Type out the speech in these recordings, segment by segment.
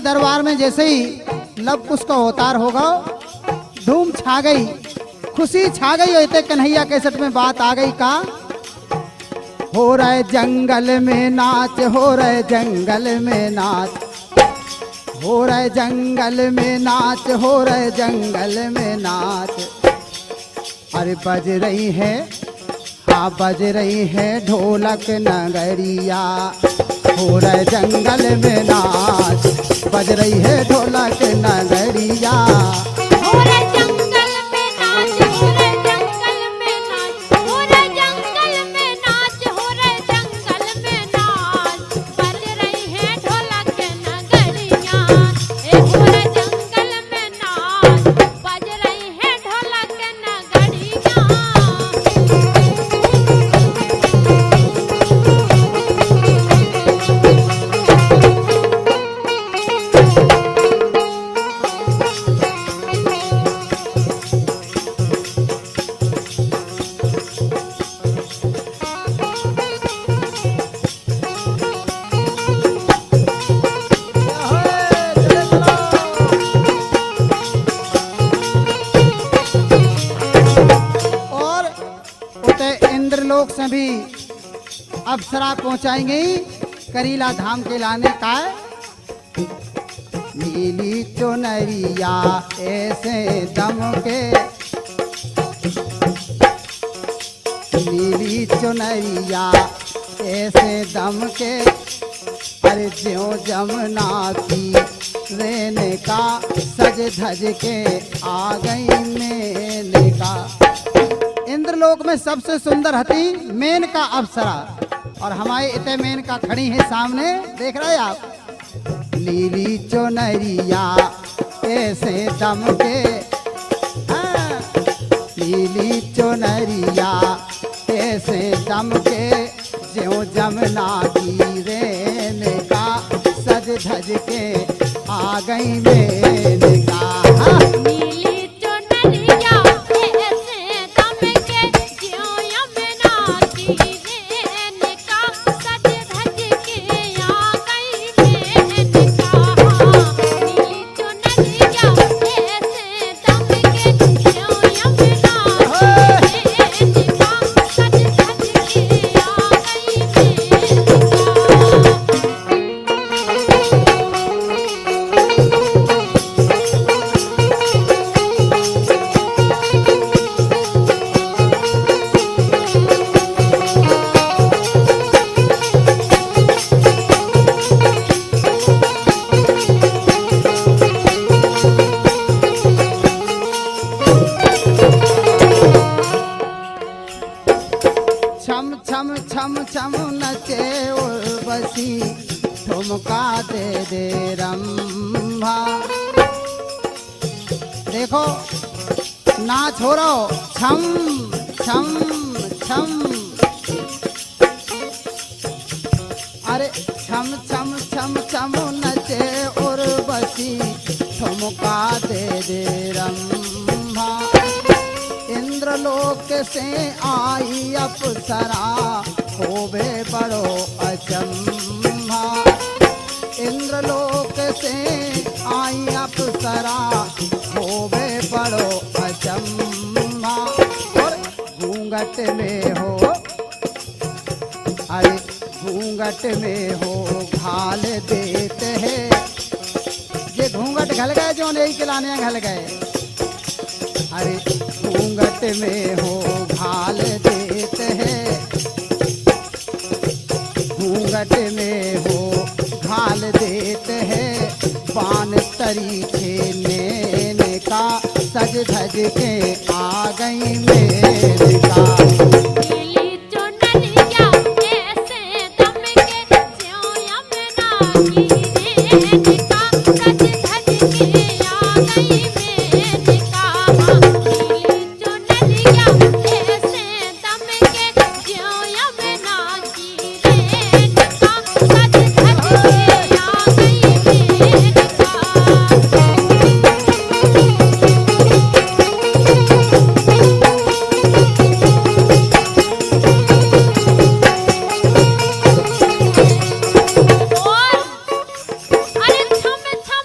दरबार में जैसे ही लव कुश का अवतार होगा, धूम छा गई, खुशी छा गई। होते कन्हैया कैसेट में बात आ गई का हो रहे जंगल में नाच, हो रहे जंगल में नाच, हो रहे जंगल में नाच, हो रहे जंगल में नाच। अरे बज रही है, हाँ बज रही है ढोलक नगरिया, हो रहे जंगल में नाच, बज रही है ढोलक नगरिया। हो रहे जंगल में नाच, हो रहे जंगल में नाच, हो रहे जंगल में नाच, हो रहे जंगल में नाच, बज रही है ढोलक नगरिया। हो रहे जंगल में नाच, बज रही है ढोलक नगरिया। और उते इंद्रलोक से भी अप्सरा पहुंचाएंगी करीला धाम के लाने का। नीली चुनरिया ऐसे दम के, नीली चुनरिया ऐसे दम के, अरे ज्यों जमुना की रेणुका सज धज के आ गई मेनका। इंद्रलोक में सबसे सुंदर हती मेनका अप्सरा, और हमारे इतने मेनका खड़ी है सामने, देख रहे हैं आप। नीली चुनरिया ऐसे दम के, हाँ, नीली चुनरिया ऐसे दम के, ज्यों जमुना की रेणुका सज धज के आ गई मेनका। हाँ। नीली चुनरिया ऐसे दम के, ज्यों यमुना की रेणुका सज धज के आ गई मेनका। नीली चुनरिया ऐसे दम के, ज्यों यमुना की रेणुका सज धज के आ गई मेनका। छम छम छम छम नचे उर्वशी, ठुमका दे दे रंभा। देखो नाच हो रहा हो, छम छम छम, अरे छम छम छम छम नचे उर्वशी, ठुमका दे दे रंभा। इंद्रलोक से आई अप्सरा, होवे बड़ो अचंभा। इंद्रलोक से आई अप्सरा, होवे बड़ो अचंभा। और घूंघट में हो, अरे घूंघट में हो घाल देते हैं, ये घूंघट घल गए जो नहीं खिलाने घल गए। अरे घूंघट में हो घाल देते हैं, घूंघट में हो घाल देते हैं, पान तरीके मेनका सज धज के आ गई मेनका। नीली चुनरिया ऐसे दम के, ज्यों यमुना की रेणुका सज धज के आ गई मेनका। नीली चुनरिया ऐसे दम के, ज्यों यमुना की रेणुका सज धज के आ गई मेनका। और अरे छम छम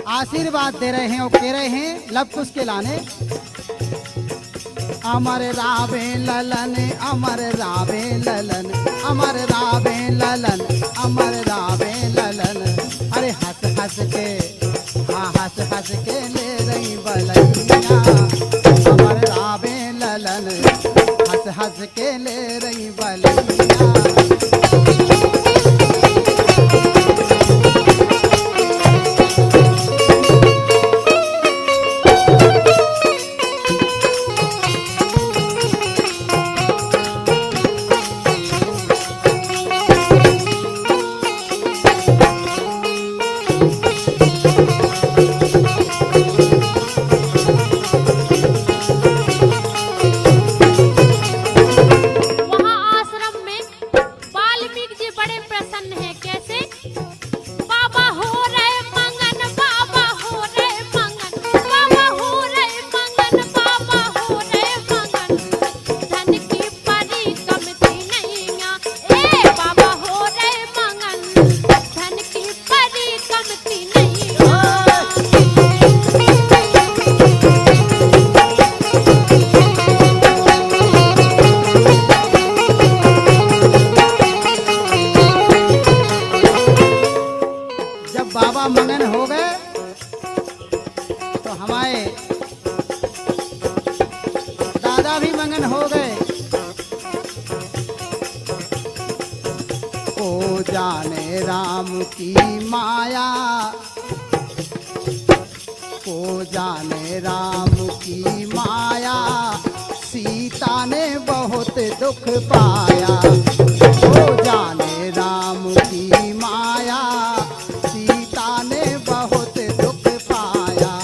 आशीर्वाद दे रहे हैं और कह रहे हैं लव कुश के लाने। अमर रावे ललन, अमर रावे ललन, अमर रावे ललन, अमर रावे ललन। अरे हंस हंस के, हाँ हंस हंस के ले रही बलैया। अमर रावे ललन, हंस हंस के ले रही बलैया। मगन हो गए तो हमारे दादा भी मगन हो गए। ओ जाने राम की माया, ओ जाने राम की माया, सीता ने बहुत दुख पाया। ओ जाने राम की माया, सीता ने बहुत दुख पाया।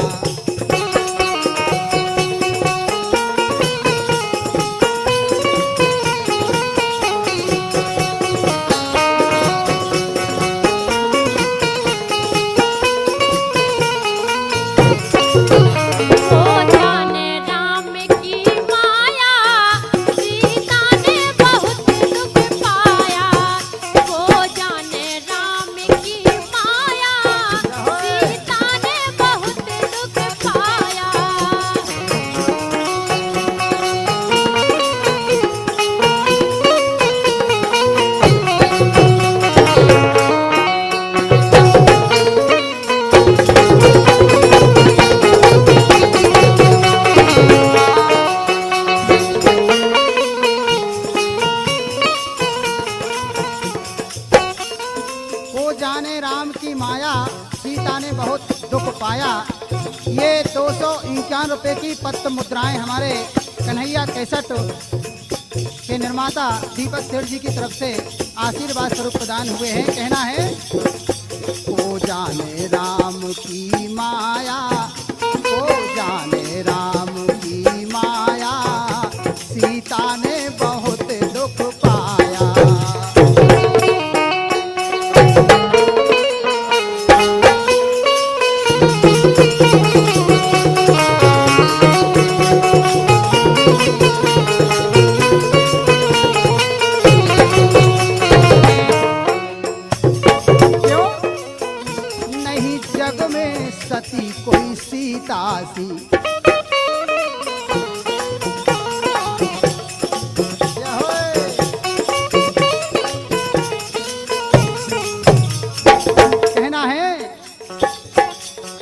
जाने राम की माया, सीता ने बहुत दुख पाया। ये 251 रुपए की पत्र मुद्राएं हमारे कन्हैया कैसेट के निर्माता दीपक सेठ जी की तरफ से आशीर्वाद स्वरूप प्रदान हुए हैं। कहना है ओ जाने राम की माया, ओ जाने राम की माया, सीता ने बहुत दुख पाया। जग में सती कोई सीता सी, कहना है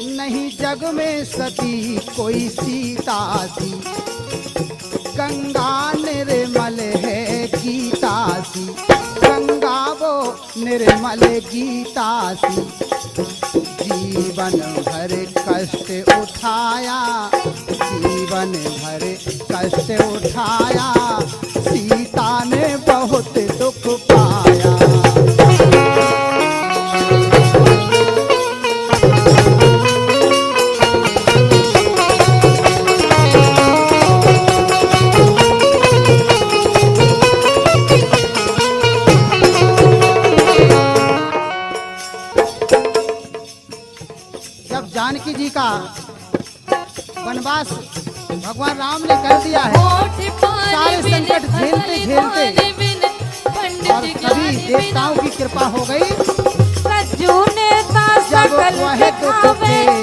नहीं जग में सती कोई सीता सी, गंगा निर्मल है गीता सी, गंगा वो निर्मल गीता सी। जीवन भर कष्ट उठाया, जीवन भर कष्ट उठाया, सीता ने बहुत दुख पाया। जब जानकी जी का वनवास भगवान राम ने कर दिया है, सारे संकट झेलते झेलते और सभी देवताओं की कृपा हो गई। जब वह दुख के